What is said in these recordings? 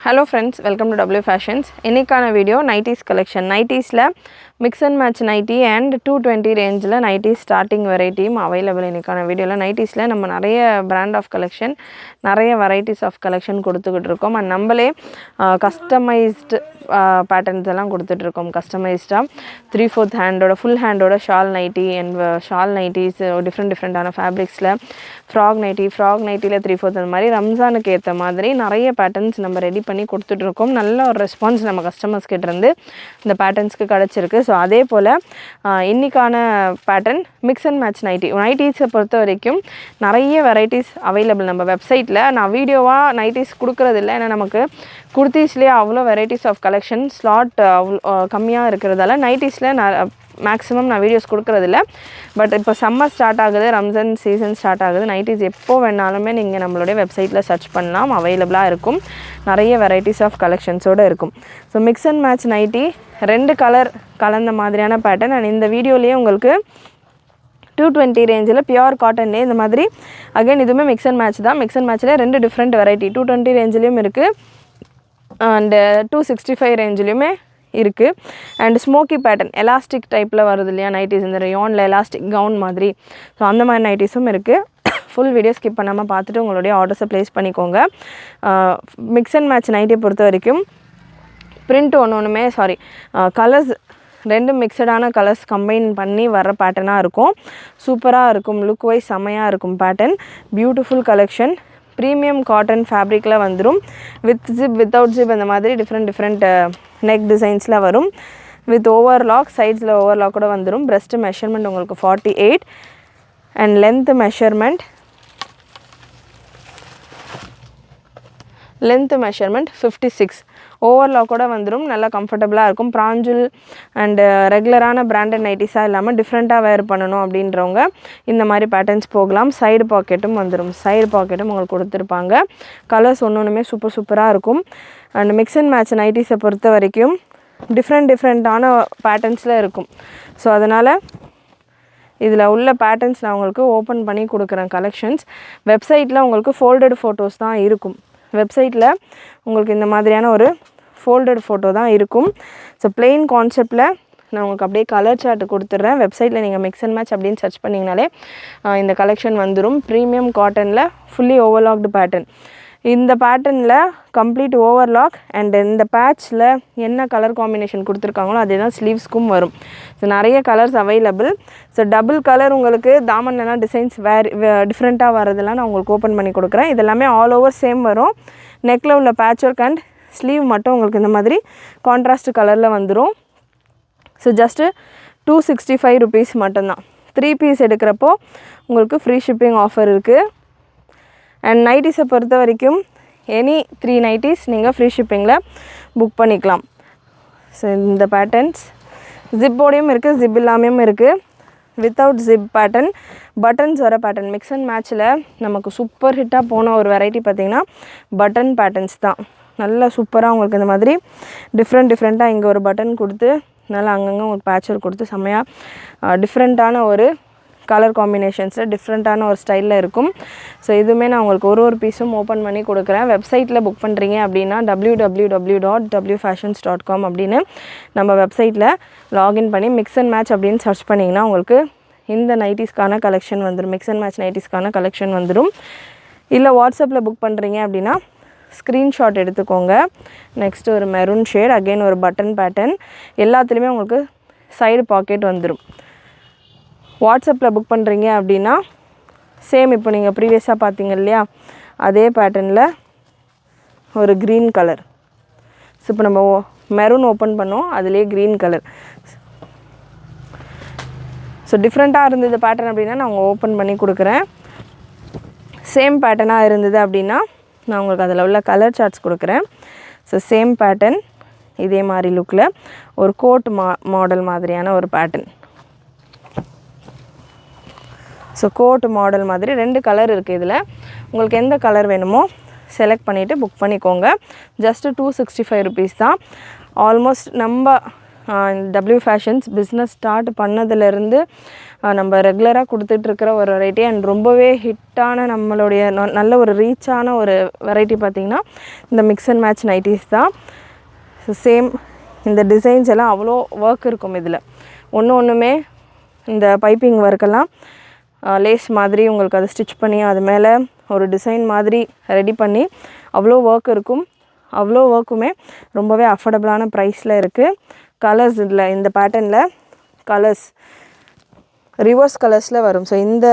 Hello friends, welcome to W Fashions. இன்னைக்கான video nighties collection. நைட்டிஸ்ல mix and match nighty and 220 ரேஞ்சில் nighties starting வெரைட்டியும் available. இன்னைக்கான வீடியோவில் நைட்டிஸில் நம்ம நிறைய பிராண்ட் ஆஃப் கலெக்ஷன், நிறைய வெரைட்டிஸ் ஆஃப் கலெக்ஷன் கொடுத்துக்கிட்டு இருக்கோம். அண்ட் நம்மளே கஸ்டமைஸ்டு பேட்டர்ன்ஸ் எல்லாம் கொடுத்துட்ருக்கோம். கஸ்டமைஸ்டாக 3/4 ஹேண்டோட ஃபுல் ஹேண்டோட shawl nighty and shawl nighties டிஃப்ரெண்டான ஃபேப்ரிக்ஸில் ஃப்ராக் நைட்டியில் 3/4 அந்த மாதிரி ரம்ஜானுக்கு ஏற்ற மாதிரி நிறைய பேட்டர்ன்ஸ் நம்ம ரெடி பண்ணி கொடுத்துட்ருக்கோம். நல்ல ஒரு ரெஸ்பான்ஸ் நம்ம கஸ்டமர்ஸ் கிட்டேருந்து இந்த பேட்டர்ன்ஸ்க்கு கிடச்சிருக்கு. ஸோ அதே போல் இன்றைக்கான பேட்டர்ன் மிக்ஸ் அண்ட் மேட்ச் நைட்டிஸை பொறுத்த வரைக்கும் நிறைய வெரைட்டிஸ் அவைலபிள் நம்ம வெப்சைட்டில். நான் வீடியோவாக நைட்டிஸ் கொடுக்குறதில்ல, ஏன்னா நமக்கு குர்த்தீஸ்லேயே அவ்வளோ வெரைட்டிஸ் ஆஃப் கலெக்ஷன் ஸ்லாட் அவ்வளோ கம்மியாக இருக்கிறதால நைட்டிஸில் மேக்ஸிமம் நான் வீடியோஸ் கொடுக்குறதில்ல. பட் இப்போ சம்மர் ஸ்டார்ட் ஆகுது, ரம்ஜான் சீசன் ஸ்டார்ட் ஆகுது. நைட்டிஸ் எப்போ வேணாலுமே நீங்கள் நம்மளுடைய வெப்சைட்டில் சர்ச் பண்ணலாம், அவைலபிளாக இருக்கும். நிறைய வெரைட்டிஸ் ஆஃப் கலெக்ஷன்ஸோடு இருக்கும். So mix and match nighty 2 colour கலந்த மாதிரியான பேட்டர்ன். அண்ட் இந்த வீடியோலேயே உங்களுக்கு 220 ரேஞ்சில் பியூர் காட்டன்லேயே இந்த மாதிரி அகைன் இதுவுமே மிக்ஸ் அண்ட் மேட்ச் தான். மிக்ஸ் அண்ட் மேட்ச்சில் 2 டிஃப்ரெண்ட் வெரைட்டி 220 ரேஞ்சிலையும் இருக்குது அண்டு 265 ரேஞ்சிலையுமே இருக்குது. அண்ட் ஸ்மோக்கி பேட்டர்ன் எலாஸ்டிக் டைப்பில் வருது இல்லையா நைட்டிஸ், இந்த ரயானில் எலாஸ்டிக் கவுன் மாதிரி. ஸோ அந்த மாதிரி நைட்டிஸும் இருக்குது. ஃபுல் வீடியோ ஸ்கிப் பண்ணாமல் பார்த்துட்டு உங்களுடைய ஆர்டர்ஸை ப்ளேஸ் பண்ணிக்கோங்க. மிக்ஸ் அண்ட் மேட்ச் நைட்டியை பொறுத்த வரைக்கும் பிரிண்ட் ஒன்றுமே கலர்ஸ் 2 மிக்சடான கலர்ஸ் கம்பைன் பண்ணி வர்ற பேட்டர்னாக இருக்கும். சூப்பராக இருக்கும், லுக் வைஸ் செம்மையாக இருக்கும் pattern. Beautiful collection. Premium cotton ஃபேப்ரிக்கில் வந்துடும். வித் ஜிப் வித்தவுட் ஜிப் அந்த மாதிரி டிஃப்ரெண்ட் நெக் டிசைன்ஸில் வரும். வித் ஓவர்லாக், சைட்ஸில் ஓவர்லாக்கோட வந்துடும். பிரெஸ்ட் மெஷர்மெண்ட் உங்களுக்கு 48 அண்ட் லென்த் மெஷர்மெண்ட் 56. ஓவர்லாக்கோட வந்துடும். நல்லா கம்ஃபர்டபுளாக இருக்கும். பிராஞ்சுல் அண்டு ரெகுலரான பிராண்டட் நைட்டிஸாக இல்லாமல் டிஃப்ரெண்ட்டாக வேர் பண்ணணும் அப்படின்றவங்க இந்த மாதிரி பேட்டர்ன்ஸ் போகலாம். சைடு பாக்கெட்டும் வந்துடும். சைடு பாக்கெட்டும் உங்களுக்கு கொடுத்துருப்பாங்க. கலர்ஸ் ஒன்றுமே சூப்பராக இருக்கும். அண்ட் மிக்ஸ் அண்ட் மேட்ச் நைட்டிஸை பொறுத்த வரைக்கும் டிஃப்ரெண்ட்டான பேட்டர்ன்ஸில் இருக்கும். ஸோ அதனால் இதில் உள்ள பேட்டர்ன்ஸ் நான் உங்களுக்கு ஓப்பன் பண்ணி கொடுக்குறேன் கலெக்ஷன்ஸ். வெப்சைட்டில் உங்களுக்கு ஃபோல்டட் ஃபோட்டோஸ் தான் இருக்கும். வெப்சைட்டில் உங்களுக்கு இந்த மாதிரியான ஒரு ஃபோல்டட் ஃபோட்டோ தான் இருக்கும். ஸோ பிளெயின் கான்செப்டில் நான் உங்களுக்கு அப்படியே கலர் சார்ட் கொடுத்துட்றேன். வெப்சைட்டில் நீங்கள் மிக்ஸ் அண்ட் மேட்ச் அப்படின்னு சர்ச் பண்ணிங்கனாலே இந்த கலெக்ஷன் வந்துடும். ப்ரீமியம் காட்டனில் ஃபுல்லி ஓவர்லாக்டு பேட்டர்ன். இந்த பேட்டர்னில் கம்ப்ளீட் ஓவர்லாக் அண்ட் இந்த பேட்சில் என்ன கலர் காம்பினேஷன் கொடுத்துருக்காங்களோ அதே தான் ஸ்லீவ்ஸ்க்கும் வரும். ஸோ நிறைய colours available. So double colour உங்களுக்கு தாமன்லாம் டிசைன்ஸ் டிஃப்ரெண்ட்டாக வரதெல்லாம் நான் உங்களுக்கு ஓப்பன் பண்ணி கொடுக்குறேன். இதெல்லாமே ஆல் ஓவர் சேம் வரும். நெக்கில் உள்ள பேட்ச் ஒர்க் அண்ட் ஸ்லீவ் மட்டும் உங்களுக்கு இந்த மாதிரி கான்ட்ராஸ்ட் கலரில் வந்துடும். ஸோ ஜஸ்ட்டு 265 ருபீஸ் மட்டும்தான். 3 பீஸ் எடுக்கிறப்போ உங்களுக்கு ஃப்ரீ ஷிப்பிங் ஆஃபர் இருக்குது. அண்ட் நைட்டிஸை பொறுத்த வரைக்கும் எனி 3 நைட்டிஸ் நீங்கள் ஃப்ரீ ஷிப்பிங்கில் புக் பண்ணிக்கலாம். ஸோ இந்த பேட்டர்ன்ஸ் ஜிப்போடையும் இருக்குது, ஜிப் இல்லாமையும் இருக்குது. வித்தவுட் ஜிப் பேட்டர்ன், பட்டன்ஸ் வர பேட்டர்ன். மிக்ஸ் அண்ட் மேட்ச்சில் நமக்கு சூப்பர் ஹிட்டாக போன ஒரு வெரைட்டி பார்த்திங்கன்னா பட்டன் பேட்டர்ன்ஸ் தான். நல்லா சூப்பராக உங்களுக்கு இந்த மாதிரி டிஃப்ரெண்ட்டாக இங்கே ஒரு பட்டன் கொடுத்து நல்லா அங்கங்கே உங்களுக்கு பேட்சர் கொடுத்து செம்மையாக டிஃப்ரெண்ட்டான ஒரு கலர் காம்பினேஷன்ஸில் டிஃப்ரெண்ட்டான ஒரு ஸ்டைலில் இருக்கும். ஸோ இதுவுமே நான் உங்களுக்கு ஒரு பீஸும் ஓப்பன் பண்ணி கொடுக்குறேன். வெப்சைட்டில் புக் பண்ணுறீங்க அப்படின்னா www.wfashions.com அப்படின்னு நம்ம வெப்சைட்டில் லாகின் பண்ணி மிக்ஸ் அண்ட் மேட்ச் அப்படின்னு சர்ச் பண்ணிங்கன்னா உங்களுக்கு இந்த நைட்டிஸ்க்கான கலெக்ஷன் வந்துடும். மிக்ஸ் அண்ட் மேட்ச் நைட்டிஸ்க்கான கலெக்ஷன் வந்துடும். இல்லை வாட்ஸ்அப்பில் புக் பண்ணுறீங்க அப்படின்னா ஸ்க்ரீன்ஷாட் எடுத்துக்கோங்க. நெக்ஸ்ட்டு ஒரு மெரூன் ஷேட், அகெயின் ஒரு பட்டன் பேட்டர்ன், எல்லாத்துலேயுமே உங்களுக்கு சைடு பாக்கெட் வந்துடும். வாட்ஸ்அப்பில் புக் பண்ணுறீங்க அப்படின்னா சேம் இப்போ நீங்கள் ப்ரீவியஸாக பார்த்தீங்க இல்லையா அதே பேட்டர்னில் ஒரு க்ரீன் கலர். ஸோ இப்போ நம்ம மெரூன் ஓப்பன் பண்ணோம், அதுலேயே க்ரீன் கலர். ஸோ டிஃப்ரெண்ட்டாக இருந்தது பேட்டர்ன் அப்படின்னா நான் ஓப்பன் பண்ணி கொடுக்குறேன். சேம் பேட்டர்னாக இருந்தது அப்படின்னா நான் உங்களுக்கு அதில் உள்ள கலர் சார்ட்ஸ் கொடுக்குறேன். ஸோ சேம் பேட்டர்ன் இதே மாதிரி லுக்கில் ஒரு கோட் மாடல் மாதிரியான ஒரு பேட்டர்ன். ஸோ கோட் மாடல் மாதிரி 2 கலர் இருக்குது. இதில் உங்களுக்கு எந்த கலர் வேணுமோ செலக்ட் பண்ணிவிட்டு புக் பண்ணிக்கோங்க. ஜஸ்ட்டு 265 ருபீஸ் தான். ஆல்மோஸ்ட் நம்ம W ஃபேஷன்ஸ் பிஸ்னஸ் ஸ்டார்ட் பண்ணதுலேருந்து நம்ம ரெகுலராக கொடுத்துட்ருக்கிற ஒரு வெரைட்டி அண்ட் ரொம்பவே ஹிட்டான நம்மளுடைய நல்ல ஒரு ரீச்சான ஒரு வெரைட்டி பார்த்திங்கன்னா இந்த மிக்ஸ் அண்ட் மேட்ச் நைட்டிஸ் தான். சேம் இந்த டிசைன்ஸ் எல்லாம் அவ்வளோ ஒர்க் இருக்கும். இதில் ஒன்றுமே இந்த பைப்பிங் ஒர்க்கெல்லாம் லேஸ் மாதிரி உங்களுக்கு அதை ஸ்டிச் பண்ணி அது மேலே ஒரு டிசைன் மாதிரி ரெடி பண்ணி அவ்வளோ ஒர்க் இருக்கும். அவ்வளோ ஒர்க்குமே ரொம்பவே அஃபோர்டபுளான ப்ரைஸில் இருக்குது. கலர்ஸ் இதில் இந்த பேட்டர்னில் கலர்ஸ் ரிவர்ஸ் கலர்ஸில் வரும். ஸோ இந்த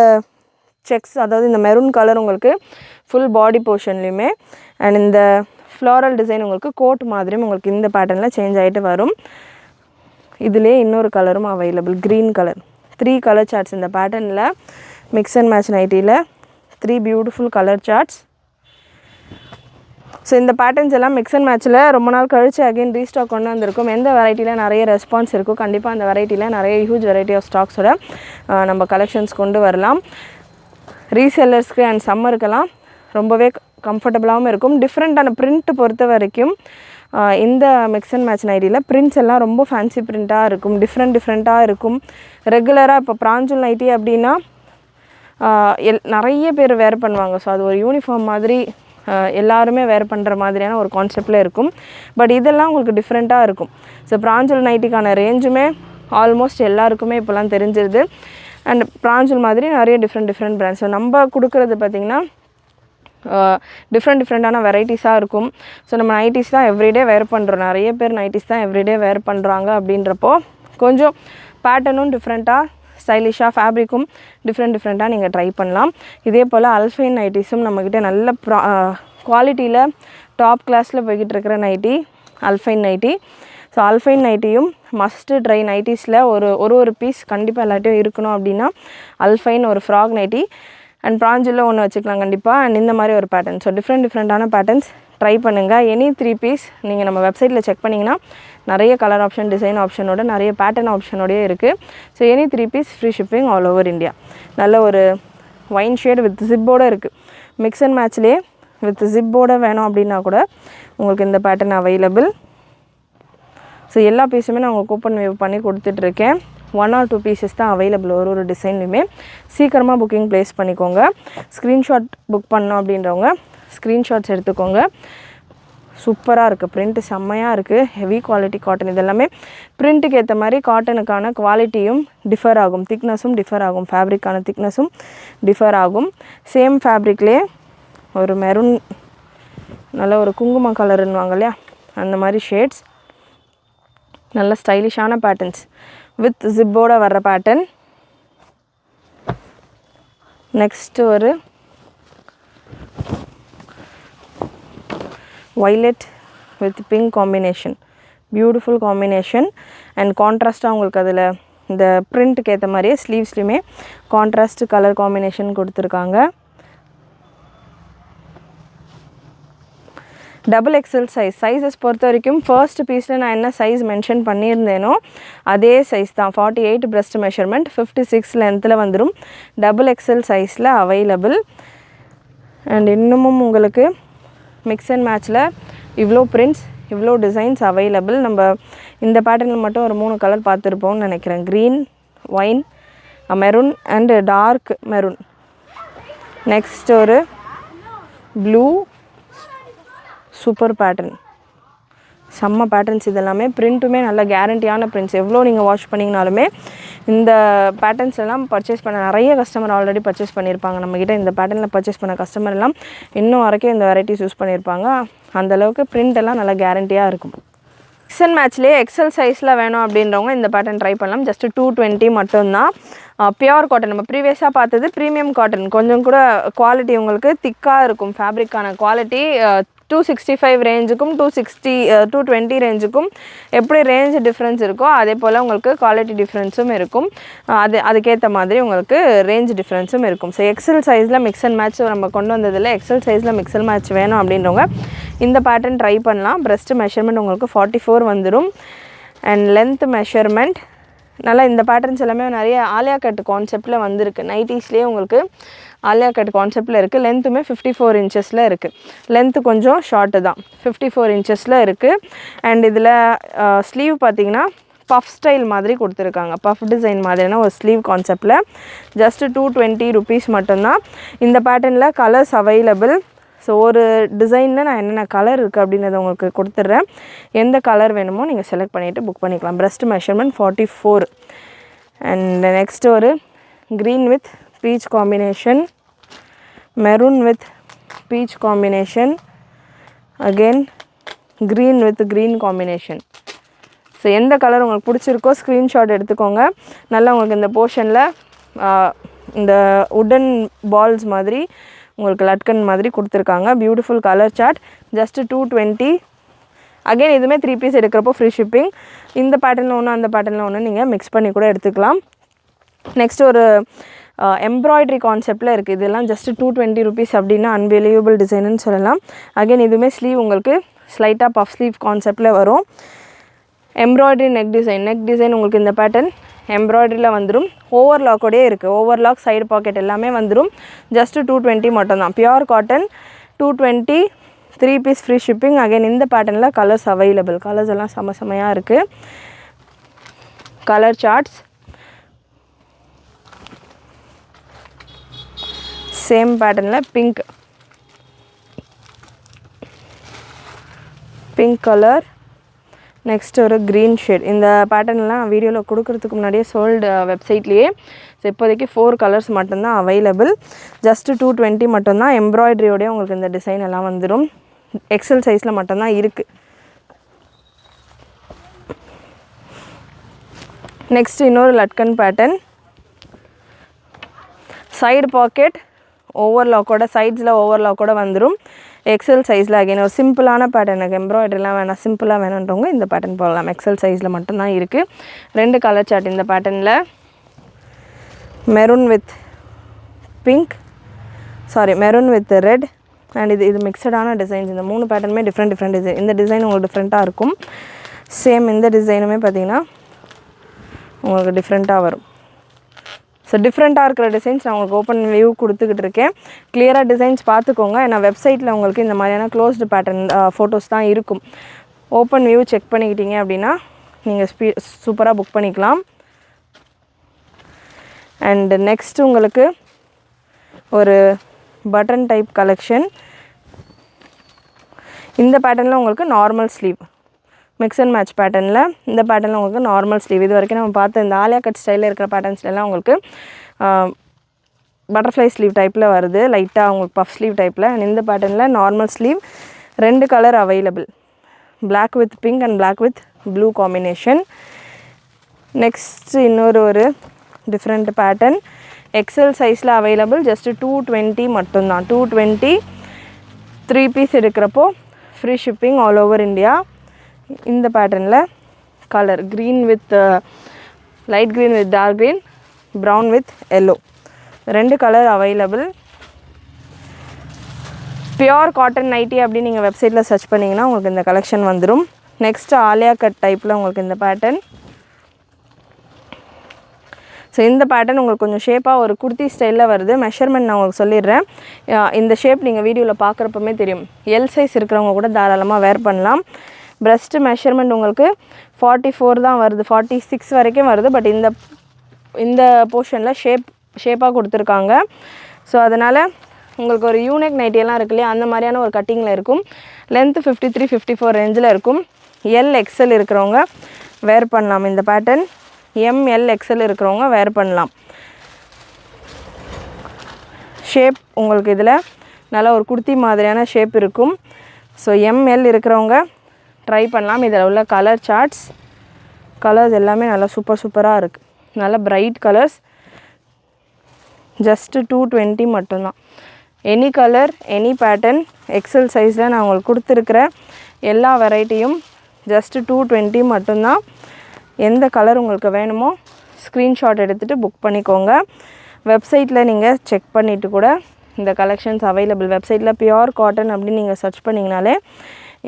செக்ஸ் அதாவது இந்த மெரூன் கலர் உங்களுக்கு ஃபுல் பாடி போர்ஷன்லேயுமே அண்ட் இந்த ஃப்ளாரல் டிசைன் உங்களுக்கு கோட் மாதிரியும் உங்களுக்கு இந்த பேட்டர்னில் சேஞ்ச் ஆகிட்டு வரும். இதிலே இன்னொரு கலரும் available, green colour. 3 colour charts இந்த பேட்டர்னில் மிக்ஸ் அண்ட் மேட்ச் நைட்டியில் 3 பியூட்டிஃபுல் கலர் சார்ட்ஸ். ஸோ இந்த பேட்டர்ன்ஸ் எல்லாம் மிக்ஸ் அண்ட் மேட்ச்சில் ரொம்ப நாள் கழித்து அகைன் ரீஸ்டாக் கொண்டு வந்திருக்கும். எந்த வெரைட்டியில் நிறைய ரெஸ்பான்ஸ் இருக்கும், கண்டிப்பாக அந்த வெரைட்டியில் நிறைய ஹியூஜ் வெரைட்டி ஆஃப் ஸ்டாக்ஸோட நம்ம கலெக்ஷன்ஸ் கொண்டு வரலாம். ரீசெல்லர்ஸ்க்கு அண்ட் சம்மருக்கெல்லாம் ரொம்பவே கம்ஃபர்டபுளாகவும் இருக்கும். டிஃப்ரெண்ட்டான பிரிண்ட் பொறுத்த வரைக்கும் இந்த மிக்ஸ் அண்ட் மேட்ச் நைட்டியில் பிரிண்ட்ஸ் எல்லாம் ரொம்ப ஃபேன்சி பிரிண்ட்டாக இருக்கும், டிஃப்ரெண்ட்டாக இருக்கும். ரெகுலராக இப்போ பிராஞ்சல் நைட்டி அப்படின்னா நிறைய பேர் வேர் பண்ணுவாங்க. ஸோ அது ஒரு யூனிஃபார்ம் மாதிரி எல்லாருமே வேர் பண்ணுற மாதிரியான ஒரு கான்செப்டில் இருக்கும். பட் இதெல்லாம் உங்களுக்கு டிஃப்ரெண்ட்டாக இருக்கும். ஸோ பிராஞ்சல் நைட்டிக்கான ரேஞ்சுமே ஆல்மோஸ்ட் எல்லாருக்குமே இப்போலாம் தெரிஞ்சிருது. அண்ட் பிராஞ்சல் மாதிரி நிறைய டிஃப்ரெண்ட் பிராண்ட்ஸ். ஸோ நம்ம கொடுக்குறது பார்த்திங்கன்னா டிஃப்ரெண்ட்டான வெரைட்டிஸாக இருக்கும். ஸோ நம்ம நைட்டிஸ் தான் எவ்ரிடே வேர் பண்ணுறோம், நிறைய பேர் நைட்டிஸ் தான் எவ்ரிடே வேர் பண்ணுறாங்க. அப்படின்றப்போ கொஞ்சம் பேட்டர்னும் டிஃப்ரெண்ட்டாக, ஸ்டைலிஷாக, ஃபேப்ரிக்கும் டிஃப்ரெண்ட்டாக நீங்கள் ட்ரை பண்ணலாம். இதே போல் அல்ஃபைன் நைட்டிஸும் நம்மக்கிட்ட நல்ல குவாலிட்டியில் டாப் கிளாஸில் போய்கிட்டு இருக்கிற nightie அல்ஃபைன் nightie. So அல்ஃபைன் நைட்டியும் must try நைட்டிஸில் ஒரு பீஸ் கண்டிப்பாக எல்லாட்டையும் இருக்கணும். அப்படின்னா அல்ஃபைன் ஒரு ஃப்ராக் நைட்டி அண்ட் பிராஞ்சில் ஒன்று வச்சுக்கலாம் கண்டிப்பாக. அண்ட் இந்த மாதிரி ஒரு பேட்டர்ன். ஸோ டிஃப்ரெண்ட்டான பேட்டர்ன்ஸ் ட்ரை பண்ணுங்கள். எனி 3 பீஸ் நீங்கள் நம்ம வெப்சைட்டில் செக் பண்ணிங்கன்னா நிறைய கலர் ஆப்ஷன், டிசைன் ஆப்ஷனோட, நிறைய பேட்டர்ன் ஆப்ஷனோடய இருக்குது. So any 3 piece free shipping all over India. நல்ல ஒரு ஒயின் ஷேட் வித் ஜிப்போடு இருக்குது. மிக்ஸ் அண்ட் மேட்ச்லேயே வித் ஜிப்போடு வேணும் அப்படின்னா கூட உங்களுக்கு இந்த பேட்டர்ன் அவைலபிள். ஸோ எல்லா பீஸுமே நான் உங்களுக்கு ஓப்பன் வேவ் பண்ணி கொடுத்துட்ருக்கேன். 1 or 2 பீசஸ் தான் அவைலபிள் ஒரு டிசைன்லையுமே. சீக்கிரமாக புக்கிங் ப்ளேஸ் பண்ணிக்கோங்க. ஸ்க்ரீன்ஷாட் புக் பண்ணோம் அப்படின்றவங்க ஸ்க்ரீன்ஷாட்ஸ் எடுத்துக்கோங்க. சூப்பராக இருக்குது, பிரிண்ட்டு செம்மையாக இருக்குது, ஹெவி குவாலிட்டி காட்டன். இதெல்லாமே பிரிண்ட்டுக்கு ஏற்ற மாதிரி காட்டனுக்கான குவாலிட்டியும் டிஃபர் ஆகும், திக்னஸும் டிஃபர் ஆகும், ஃபேப்ரிக்கான திக்னஸும் டிஃபர் ஆகும். சேம் ஃபேப்ரிக்லேயே ஒரு மெரூன், நல்ல ஒரு குங்குமம் கலருன்னுவாங்க இல்லையா, அந்த மாதிரி ஷேட்ஸ், நல்ல ஸ்டைலிஷான பேட்டர்ன்ஸ் வித் ஜிப்போட வர்ற பேட்டர்ன். நெக்ஸ்ட்டு ஒரு violet with pink combination, beautiful combination. And கான்ட்ராஸ்ட்டாக உங்களுக்கு அதில் இந்த பிரிண்ட்டுக்கு ஏற்ற மாதிரியே ஸ்லீவ்ஸ்லையுமே கான்ட்ராஸ்ட் கலர் காம்பினேஷன் கொடுத்துருக்காங்க. XXL சைஸஸ் பொறுத்த வரைக்கும் ஃபர்ஸ்ட் பீஸில் நான் என்ன சைஸ் மென்ஷன் பண்ணியிருந்தேனோ அதே சைஸ் தான். 48 பிரஸ்ட் மெஷர்மெண்ட், 56 லென்த்தில் வந்துடும். XXL சைஸில் அவைலபிள். அண்ட் இன்னமும் உங்களுக்கு மிக்ஸ் அண்ட் மேட்ச்சில் இவ்வளோ பிரிண்ட்ஸ், இவ்வளோ டிசைன்ஸ் அவைலபிள். நம்ம இந்த பேட்டர்னில் மட்டும் ஒரு 3 கலர் பார்த்துருப்போம்னு நினைக்கிறேன். Green, wine, maroon and dark maroon. Next ஒரு ப்ளூ, சூப்பர் பேட்டர்ன், செம்ம பேட்டர்ன்ஸ். இதெல்லாமே பிரிண்ட்டுமே நல்ல கேரண்டியான பிரிண்ட்ஸ். எவ்வளோ நீங்கள் வாஷ் பண்ணிங்கனாலுமே இந்த பேட்டர்ன்ஸ் எல்லாம் பர்ச்சேஸ் பண்ண நிறைய கஸ்டமர் ஆல்ரெடி பர்ச்சேஸ் பண்ணியிருப்பாங்க. நம்மக்கிட்ட இந்த பேட்டர்னில் பர்ச்சேஸ் பண்ண கஸ்டமர் எல்லாம் இன்னும் வரைக்கும் இந்த வெரைட்டிஸ் யூஸ் பண்ணியிருப்பாங்க. அந்தளவுக்கு பிரிண்ட் எல்லாம் நல்லா கேரண்டியாக இருக்கும். மிக்ஸ் அண்ட் மேட்ச்லேயே எக்ஸல் சைஸில் வேணும் அப்படின்றவங்க இந்த பேட்டர்ன் ட்ரை பண்ணலாம். ஜஸ்ட்டு 220 மட்டும்தான். பியோர் காட்டன், நம்ம ப்ரீவியஸாக பார்த்தது ப்ரீமியம் காட்டன், கொஞ்சம் கூட குவாலிட்டி உங்களுக்கு திக்காக இருக்கும். ஃபேப்ரிக்கான குவாலிட்டி 265 ரேஞ்சுக்கும் 220 ரேஞ்சுக்கும் எப்படி ரேஞ்ச் டிஃப்ரென்ஸ் இருக்கோ அதே போல் உங்களுக்கு குவாலிட்டி டிஃப்ரென்ஸும் இருக்கும். அதுக்கேற்ற மாதிரி உங்களுக்கு ரேஞ்ச் டிஃப்ரென்ஸும் இருக்கும். ஸோ எக்ஸல் சைஸில் மிக்ஸ் அண்ட் மேட்ச் நம்ம கொண்டு வந்ததில் எக்ஸல் சைஸில் மிக்ஸ் அண்ட் மேட்ச் வேணும் அப்படின்றவங்க இந்த பேட்டர்ன் ட்ரை பண்ணலாம். பிரஸ்ட் மெஷர்மெண்ட் உங்களுக்கு 44 வந்துடும். அண்ட் லென்த் மெஷர்மெண்ட் நல்லா, இந்த பேட்டர்ன்ஸ் எல்லாமே நிறைய ஆலியா கட் கான்செப்டில் வந்திருக்கு. நைட்டிஸ்லேயே உங்களுக்கு ஆலியா கட் கான்செப்டில் இருக்குது. லென்த்துமே 54 இன்ச்சஸில் இருக்குது. லென்த்து கொஞ்சம் ஷார்ட்டு தான், 54 இன்ச்சஸில் இருக்குது. அண்ட் இதில் ஸ்லீவ் பார்த்திங்கன்னா பஃப் ஸ்டைல் மாதிரி கொடுத்துருக்காங்க. பஃப் டிசைன் மாதிரியான ஒரு ஸ்லீவ் கான்செப்டில் ஜஸ்ட் 220 rupees மட்டும்தான். இந்த பேட்டர்னில் கலர்ஸ் அவைலபிள். ஸோ ஒரு டிசைனில் நான் என்னென்ன கலர் இருக்குது அப்படின்றத உங்களுக்கு கொடுத்துட்றேன். எந்த கலர் வேணுமோ நீங்கள் செலக்ட் பண்ணிவிட்டு புக் பண்ணிக்கலாம். breast measurement 44. அண்ட் நெக்ஸ்ட் ஒரு green with beach combination, maroon with beach combination, again green with green combination. So எந்த கலர் உங்களுக்கு பிடிச்சிருக்கோ ஸ்க்ரீன்ஷாட் எடுத்துக்கோங்க. நல்லா உங்களுக்கு இந்த போர்ஷனில் இந்த உடன் பால்ஸ் மாதிரி உங்களுக்கு லட்கன் மாதிரி கொடுத்துருக்காங்க. Beautiful colour chart. Just 220. Again இதுவுமே 3 பீஸ் எடுக்கிறப்போ ஃப்ரீ ஷிப்பிங். இந்த பேட்டர்னில் ஒன்று அந்த பேட்டர்னில் ஒன்று நீங்கள் மிக்ஸ் பண்ணி கூட எடுத்துக்கலாம். நெக்ஸ்ட் ஒரு எம்ப்ராய்டரி கான்செப்டில் இருக்குது. இதெல்லாம் ஜஸ்ட்டு 220 rupees அப்படின்னா அன்பிலீவபிள் டிசைனுன்னு சொல்லலாம். அகெயின் இதுவுமே ஸ்லீவ் உங்களுக்கு ஸ்லைட்டாக பஃப் ஸ்லீவ் கான்செப்டில் வரும். எம்ப்ராய்டரி நெக் டிசைன் உங்களுக்கு இந்த பேட்டர்ன் எம்ப்ராய்டரியில் வந்துடும். ஓவர்லாக்கோடே இருக்குது. ஓவர்லாக், சைடு பாக்கெட் எல்லாமே வந்துடும். ஜஸ்ட்டு 220 மட்டும்தான். Pure cotton 220, 3 piece free shipping. Again இந்த பேட்டர்னில் கலர்ஸ் அவைலபிள். கலர்ஸ் எல்லாம் செமையாக இருக்குது. கலர் சார்ட்ஸ் சேம் பேட்டர்னில் பிங்க் கலர். நெக்ஸ்ட் ஒரு க்ரீன் ஷேட். இந்த பேட்டர்ன்லாம் வீடியோவில் கொடுக்குறதுக்கு முன்னாடியே சோல்டு வெப்சைட்லேயே. ஸோ இப்போதைக்கு 4 கலர்ஸ் மட்டும்தான் அவைலபிள். ஜஸ்ட்டு 220 மட்டும்தான். எம்ப்ராய்டரியோடய உங்களுக்கு இந்த டிசைன் எல்லாம் வந்துடும். எக்ஸல் சைஸில் மட்டும்தான் இருக்குது. நெக்ஸ்ட் இன்னொரு லட்கன் பேட்டர்ன். சைடு பாக்கெட் ஓவர்லாக்கோட, சைட்ஸில் ஓவர்லாக்கோட வந்துடும். எக்ஸல் சைஸில் அகைன் ஒரு சிம்பிளான பேட்டர்ன். எனக்கு எம்ப்ராய்டரிலாம் வேணாம், சிம்பிளாக வேணுன்றவங்க இந்த பேட்டர்ன் போடலாம். எக்ஸல் சைஸில் மட்டும்தான் இருக்குது. 2 கலர் சார்ட் இந்த பேட்டர்னில். Maroon with pink, maroon with red. And இது மிக்சடான டிசைன்ஸ். இந்த 3 பேட்டர்னுமே டிஃப்ரெண்ட் டிசைன். இந்த டிசைன் உங்களுக்கு டிஃப்ரெண்ட்டாக இருக்கும். சேம் இந்த டிசைனுமே பார்த்திங்கன்னா உங்களுக்கு டிஃப்ரெண்ட்டாக வரும். ஸோ டிஃப்ரெண்ட்டாக இருக்கிற டிசைன்ஸ் நான் உங்களுக்கு ஓப்பன் வியூ கொடுத்துக்கிட்டு இருக்கேன். கிளியராக டிசைன்ஸ் பார்த்துக்கோங்க. ஏன்னா வெப்சைட்டில் உங்களுக்கு இந்த மாதிரியான க்ளோஸ்டு பேட்டர்ன் ஃபோட்டோஸ் தான் இருக்கும். ஓப்பன் வியூ செக் பண்ணிக்கிட்டீங்க அப்படின்னா நீங்கள் சூப்பராக புக் பண்ணிக்கலாம். அண்ட் நெக்ஸ்ட் உங்களுக்கு ஒரு பட்டன் டைப் கலெக்ஷன். இந்த பேட்டர்னில் உங்களுக்கு normal sleeve, mix and match பேட்டர்னில். இந்த பேட்டர்னில் உங்களுக்கு நார்மல் ஸ்லீவ். இது வரைக்கும் நம்ம பார்த்த இந்த ஆலியா கட் ஸ்டைலில் இருக்கிற பேட்டர்ன்ஸ்லாம் உங்களுக்கு பட்டர்ஃப்ளை ஸ்லீவ் டைப்பில் வருது. லைட்டாக உங்களுக்கு பஃப் ஸ்லீவ் டைப்பில். அண்ட் இந்த பேட்டர்னில் normal sleeve. 2 colour available. Black with pink and black with blue combination. Next இன்னொரு டிஃப்ரெண்ட் பேட்டர்ன். எக்ஸல் சைஸில் அவைலபிள். ஜஸ்ட்டு 220 மட்டும்தான். 220, 3 பீஸ் எடுக்கிறப்போ free shipping all over India. இந்த பேட்டர்னில் colour green with light green with dark green, brown with yellow. 2 colour available. Pure cotton nighty அப்படின்னு நீங்கள் வெப்சைட்டில் search பண்ணிங்கன்னா உங்களுக்கு இந்த கலெக்ஷன் வந்துடும். நெக்ஸ்ட்டு ஆலியா கட் டைப்பில் உங்களுக்கு இந்த பேட்டர்ன். ஸோ இந்த பேட்டர்ன் உங்களுக்கு கொஞ்சம் ஷேப்பாக ஒரு குர்த்தி ஸ்டைலில் வருது. மெஷர்மெண்ட் நான் உங்களுக்கு சொல்லிடுறேன். இந்த ஷேப் நீங்கள் வீடியோவில் பார்க்குறப்பமே தெரியும். எல் சைஸ் இருக்கிறவங்க கூட தாராளமாக வேர் பண்ணலாம். breast மெஷர்மெண்ட் உங்களுக்கு 44 தான் வருது, 46 வரைக்கும் வருது. பட் இந்த போர்ஷனில் ஷேப்பாக கொடுத்துருக்காங்க. ஸோ அதனால் உங்களுக்கு ஒரு யூனிக் நைட்டியெல்லாம் இருக்கு இல்லையா, அந்த மாதிரியான ஒரு கட்டிங்கில் இருக்கும். லென்த்து 53, 54 ரேஞ்சில் இருக்கும். எல் இருக்கிறவங்க வேர் பண்ணலாம். இந்த பேட்டர்ன் எல் இருக்கிறவங்க வேர் பண்ணலாம். ஷேப் உங்களுக்கு இதில் நல்லா ஒரு குர்த்தி மாதிரியான ஷேப் இருக்கும். ஸோ எல் இருக்கிறவங்க ட்ரை பண்ணலாம். இதில் உள்ள கலர் சார்ட்ஸ், கலர்ஸ் எல்லாமே நல்லா சூப்பராக இருக்குது. நல்லா பிரைட் கலர்ஸ். ஜஸ்ட்டு 220 மட்டும்தான். Any colour, any pattern, XL சைஸில் நான் உங்களுக்கு கொடுத்துருக்குற எல்லா வெரைட்டியும் ஜஸ்ட்டு 220 மட்டும்தான். எந்த கலர் உங்களுக்கு வேணுமோ ஸ்க்ரீன்ஷாட் எடுத்துகிட்டு புக் பண்ணிக்கோங்க. வெப்சைட்டில் நீங்கள் செக் பண்ணிவிட்டு கூட இந்த கலெக்ஷன்ஸ் அவைலபிள். வெப்சைட்டில் பியோர் காட்டன் அப்படின்னு நீங்கள் சர்ச் பண்ணிங்கனாலே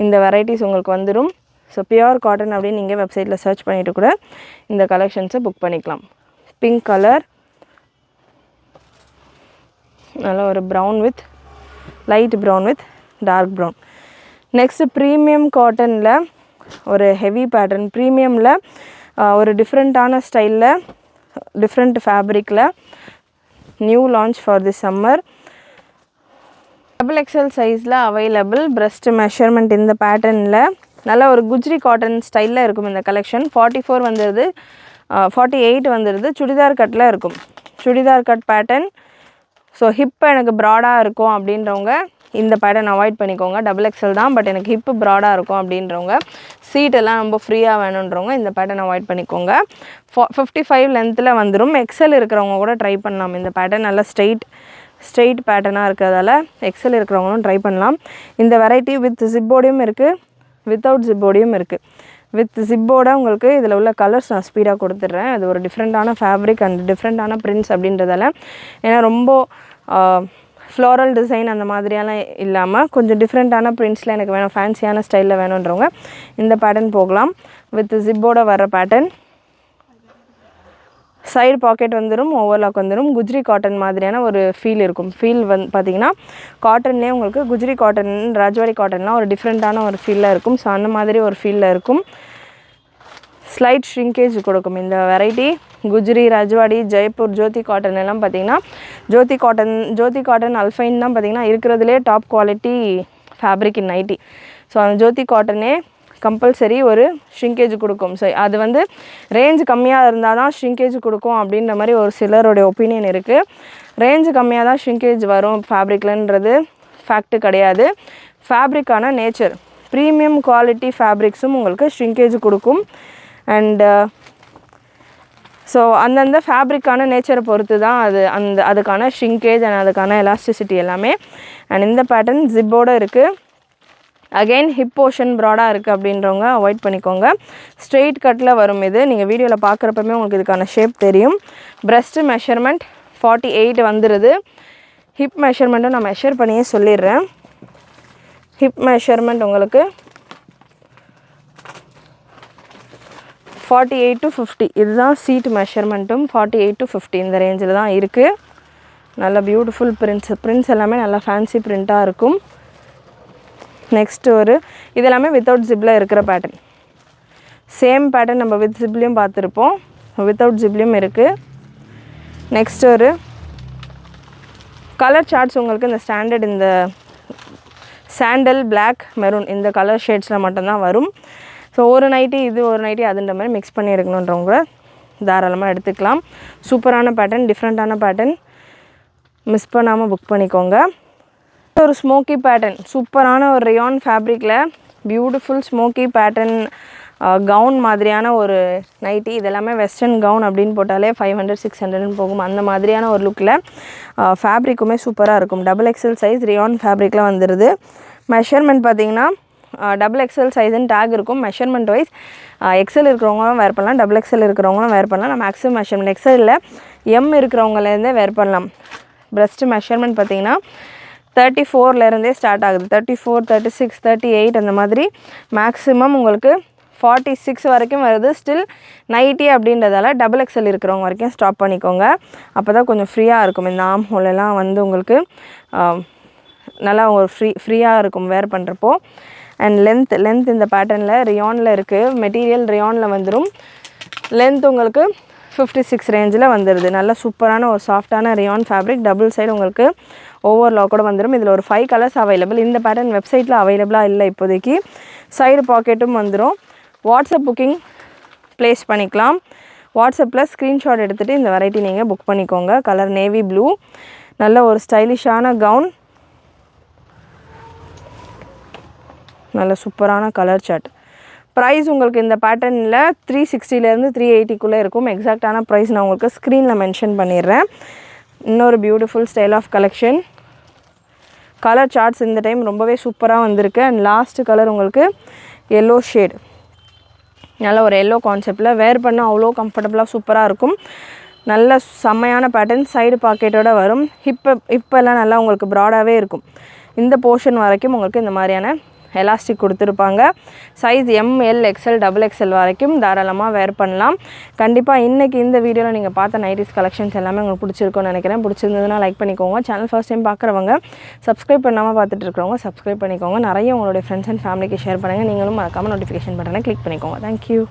இந்த வெரைட்டிஸ் உங்களுக்கு வந்துடும். ஸோ பியோர் காட்டன் அப்படின்னு நீங்கள் வெப்சைட்டில் சர்ச் பண்ணிவிட்டு கூட இந்த கலெக்ஷன்ஸை புக் பண்ணிக்கலாம். பிங்க் கலர், நல்லா ஒரு brown with light brown with dark brown. Next premium காட்டனில் ஒரு ஹெவி பேட்டர்ன். ப்ரீமியமில் ஒரு டிஃப்ரெண்ட்டான ஸ்டைலில் டிஃப்ரெண்ட் ஃபேப்ரிக்கில் new launch for the summer. XXL சைஸில் அவைலபிள். பிரஸ்ட் மெஷர்மெண்ட் இந்த பேட்டர்னில் நல்ல ஒரு குஜ்ரி காட்டன் ஸ்டைலில் இருக்கும் இந்த கலெக்ஷன். 44 வந்துடுது, 48 வந்துடுது. சுடிதார் கட்டில் இருக்கும், churidar cut pattern. So hip எனக்கு ப்ராடாக இருக்கும் அப்படின்றவங்க இந்த பேட்டர்ன் அவாய்ட் பண்ணிக்கோங்க. XXL தான், பட் எனக்கு ஹிப்பு ப்ராடாக இருக்கும் அப்படின்றவங்க, சீட்டெல்லாம் ரொம்ப ஃப்ரீயாக வேணுன்றவங்க இந்த பேட்டர்ன் அவாய்ட் பண்ணிக்கோங்க. 55 லென்த்தில் வந்துடும். XL இருக்கிறவங்க கூட ட்ரை பண்ணலாம். இந்த பேட்டர்ன் நல்லா ஸ்ட்ரெயிட் பேட்டர்னாக இருக்கிறதால XL இருக்கிறவங்களும் ட்ரை பண்ணலாம். இந்த வெரைட்டி வித் ஜிப்போடையும் இருக்குது, வித்தவுட் ஜிப்போடையும் இருக்குது. வித் ஜிப்போட உங்களுக்கு இதில் உள்ள கலர்ஸ் நான் ஸ்பீடாக கொடுத்துட்றேன். அது ஒரு டிஃப்ரெண்ட்டான ஃபேப்ரிக் அண்ட் டிஃப்ரெண்ட்டான பிரிண்ட்ஸ் அப்படின்றதால, ஏன்னா ரொம்ப ஃப்ளோரல் டிசைன் அந்த மாதிரியெல்லாம் இல்லாமல் கொஞ்சம் டிஃப்ரெண்ட்டான பிரிண்ட்ஸில் எனக்கு வேணும், ஃபேன்சியான ஸ்டைலில் வேணுன்றவங்க இந்த பேட்டர்ன் போகலாம். வித் ஜிப்போட வர பேட்டர்ன். சைடு பாக்கெட் வந்துடும், ஓவர்லாக் வந்துடும். குஜ்ரி காட்டன் மாதிரியான ஒரு ஃபீல் இருக்கும். ஃபீல் பார்த்திங்கன்னா காட்டன்லேயே உங்களுக்கு குஜ்ரி காட்டன், ராஜ்வாடி காட்டன்லாம் ஒரு டிஃப்ரெண்ட்டான ஒரு ஃபீலில் இருக்கும். ஸோ அந்த மாதிரி ஒரு ஃபீலில் இருக்கும். ஸ்லைட் ஷ்ரிங்கேஜ் கொடுக்கும் இந்த வெரைட்டி. குஜ்ரி, ராஜ்வாடி, ஜெய்ப்பூர், ஜோதி காட்டன் எல்லாம் பார்த்திங்கன்னா ஜோதி காட்டன் அல்ஃபைன் தான் பார்த்திங்கன்னா இருக்கிறதுலே டாப் குவாலிட்டி ஃபேப்ரிக் இன் நைட்டி. ஸோ அந்த ஜோதி காட்டனே கம்பல்சரி ஒரு ஷ்ரிங்கேஜ் கொடுக்கும். ஸோ அது வந்து ரேஞ்சு கம்மியாக இருந்தால் தான் ஷ்ரிங்கேஜ் கொடுக்கும் அப்படின்ற மாதிரி ஒரு சிலருடைய ஒப்பீனியன் இருக்குது. ரேஞ்சு கம்மியாக தான் ஷ்ரிங்கேஜ் வரும் ஃபேப்ரிக்லன்றது ஃபேக்ட்டு கிடையாது. ஃபேப்ரிக்கான நேச்சர், ப்ரீமியம் குவாலிட்டி ஃபேப்ரிக்ஸும் உங்களுக்கு ஷ்ரிங்கேஜ் கொடுக்கும். அண்டு ஸோ அந்தந்த ஃபேப்ரிக்கான நேச்சரை பொறுத்து தான் அதுக்கான ஷ்ரிங்கேஜ் அண்ட் அதுக்கான எலாஸ்டிசிட்டி எல்லாமே. அண்ட் இந்த பேட்டர்ன் ஜிப்போடு இருக்குது. அகெயின் ஹிப் போர்ஷன் ப்ராடாக இருக்குது அப்படின்றவங்க அவாய்ட் பண்ணிக்கோங்க. ஸ்ட்ரெயிட் கட்டில் வரும் இது. நீங்கள் வீடியோவில் பார்க்குறப்பமே உங்களுக்கு இதுக்கான ஷேப் தெரியும். பிரஸ்ட்டு மெஷர்மெண்ட் 48 வந்துடுது. ஹிப் மெஷர்மெண்ட்டும் நான் மெஷர் பண்ணியே சொல்லிடுறேன். ஹிப் மெஷர்மெண்ட் உங்களுக்கு 48 to 50, இதுதான் சீட் மெஷர்மெண்ட்டும். 48 to 50 இந்த ரேஞ்சில் தான் இருக்குது. நல்ல பியூட்டிஃபுல் பிரிண்ட்ஸ் எல்லாமே நல்லா ஃபேன்சி பிரிண்ட்டாக இருக்கும். நெக்ஸ்ட்டு இது எல்லாமே வித்தவுட் ஜிப்பில் இருக்கிற பேட்டர்ன். சேம் பேட்டர்ன் நம்ம வித் ஜிப்லேயும் பார்த்துருப்போம், வித்தவுட் ஜிப்லேயும் இருக்குது. நெக்ஸ்ட்டு கலர் சார்ட்ஸ் உங்களுக்கு இந்த ஸ்டாண்டர்ட், இந்த சாண்டல், பிளாக், மெரூன் இந்த கலர் ஷேட்ஸில் மட்டும்தான் வரும். ஸோ ஒரு நைட்டி இது, ஒரு நைட்டி அதுன்ற மாதிரி மிக்ஸ் பண்ணி எடுக்கணுன்றவங்க தாராளமாக எடுத்துக்கலாம். சூப்பரான பேட்டர்ன், டிஃப்ரெண்ட்டான பேட்டர்ன், மிஸ் பண்ணாமல் புக் பண்ணிக்கோங்க. ஒரு ஸ்மோக்கி பேட்டர்ன், சூப்பரான ஒரு ரயான் ஃபேப்ரிக்கில் பியூட்டிஃபுல் ஸ்மோக்கி பேட்டர்ன் கவுன் மாதிரியான ஒரு நைட்டி. இதெல்லாமே வெஸ்டர்ன் கவுன் அப்படின்னு போட்டாலே 500-600 போகும். அந்த மாதிரியான ஒரு லுக்கில் ஃபேப்ரிக்குமே சூப்பராக இருக்கும். XXL சைஸ் ரயான் ஃபேப்ரிக்கில் வந்துடுது. மெஷர்மெண்ட் பார்த்திங்கன்னா XXL சைஸ்ன்னு டேக் இருக்கும். மெஷர்மெண்ட் வைஸ் XL இருக்கிறவங்களும் வேர் பண்ணலாம், XXL இருக்கிறவங்களும் வேர் பண்ணலாம். நான் மேக்ஸிமம் மெஷர்மெண்ட் XL M இருக்கிறவங்களேருந்தே வேர் பண்ணலாம். பிரஸ்ட் மெஷர்மெண்ட் பார்த்திங்கன்னா 34லேருந்தே ஸ்டார்ட் ஆகுது. 34, 36, 38 அந்த மாதிரி மேக்ஸிமம் உங்களுக்கு 46 வரைக்கும் வருது. ஸ்டில் நைட்டி அப்படின்றதால XXL இருக்கிறவங்க வரைக்கும் ஸ்டாப் பண்ணிக்கோங்க. அப்போ தான் கொஞ்சம் ஃப்ரீயாக இருக்கும். இந்த ஆம் ஹோலெல்லாம் வந்து உங்களுக்கு நல்லா ஒரு ஃப்ரீயாக இருக்கும் வேர் பண்ணுறப்போ. அண்ட் லென்த் இந்த பேட்டர்னில் ரியானில் இருக்குது. மெட்டீரியல் ரியானில் வந்துடும். லென்த் உங்களுக்கு 56 ரேஞ்சில் வந்துடுது. நல்ல சூப்பரான ஒரு சாஃப்டான ரியான் ஃபேப்ரிக். டபுள் சைடு உங்களுக்கு ஓவர்லாக் கூட வந்துடும். இதில் ஒரு 5 கலர்ஸ் அவைலபிள். இந்த பேட்டர்ன் வெப்சைட்டில் அவைலபிளாக இல்லை இப்போதைக்கு. சைடு பாக்கெட்டும் வந்துடும். வாட்ஸ்அப் புக்கிங் ப்ளேஸ் பண்ணிக்கலாம். வாட்ஸ்அப்பில் ஸ்க்ரீன்ஷாட் எடுத்துகிட்டு இந்த வெரைட்டி நீங்கள் புக் பண்ணிக்கோங்க. கலர் நேவி ப்ளூ, நல்ல ஒரு ஸ்டைலிஷான கவுன், நல்ல சூப்பரான கலர் சார்ட். ப்ரைஸ் உங்களுக்கு இந்த பேட்டர்னில் 360லேருந்து 380க்குள்ளே இருக்கும். எக்ஸாக்டான ப்ரைஸ் நான் உங்களுக்கு ஸ்க்ரீனில் மென்ஷன் பண்ணிடுறேன். இன்னொரு beautiful style of collection. Colour charts இந்த டைம் ரொம்பவே சூப்பராக வந்திருக்கு. அண்ட் லாஸ்ட்டு கலர் உங்களுக்கு எல்லோ ஷேட், நல்ல ஒரு எல்லோ கான்செப்டில் வேர் பண்ண அவ்வளோ கம்ஃபர்டபுளாக சூப்பராக இருக்கும். நல்ல செம்மையான பேட்டர்ன். சைடு பாக்கெட்டோடு வரும். ஹிப்பெல்லாம் நல்லா உங்களுக்கு ப்ராடாகவே இருக்கும். இந்த போர்ஷன் வரைக்கும் உங்களுக்கு இந்த மாதிரியான எலாஸ்டிக் கொடுத்துருப்பாங்க. சைஸ் ML, XL, XXL வரைக்கும் தாராளமாக வேர் பண்ணலாம். கண்டிப்பாக இன்றைக்கி இந்த வீடியோவில் நீங்கள் பார்த்த நைட்டிஸ் கலெக்ஷன்ஸ் எல்லாமே உங்களுக்கு பிடிச்சிருக்கும்னு நினைக்கிறேன். பிடிச்சிருந்ததுன்னா லைக் பண்ணிக்கோங்க. சேனல் ஃபர்ஸ்ட் டைம் பார்க்குறவங்க, சப்ஸ்கிரைப் பண்ணாமல் பார்த்துட்டு இருக்கிறவங்க சப்ஸ்கிரைப் பண்ணிக்கோங்க. நிறைய உங்களுடைய ஃப்ரெண்ட்ஸ் அண்ட் ஃபேமிலிக்கு ஷேர் பண்ணுங்கள். நீங்களும் மறக்காமல் நோட்டிஃபிகேஷன் பட்டனை கிளிக் பண்ணிக்கோங்க. தேங்க்யூ.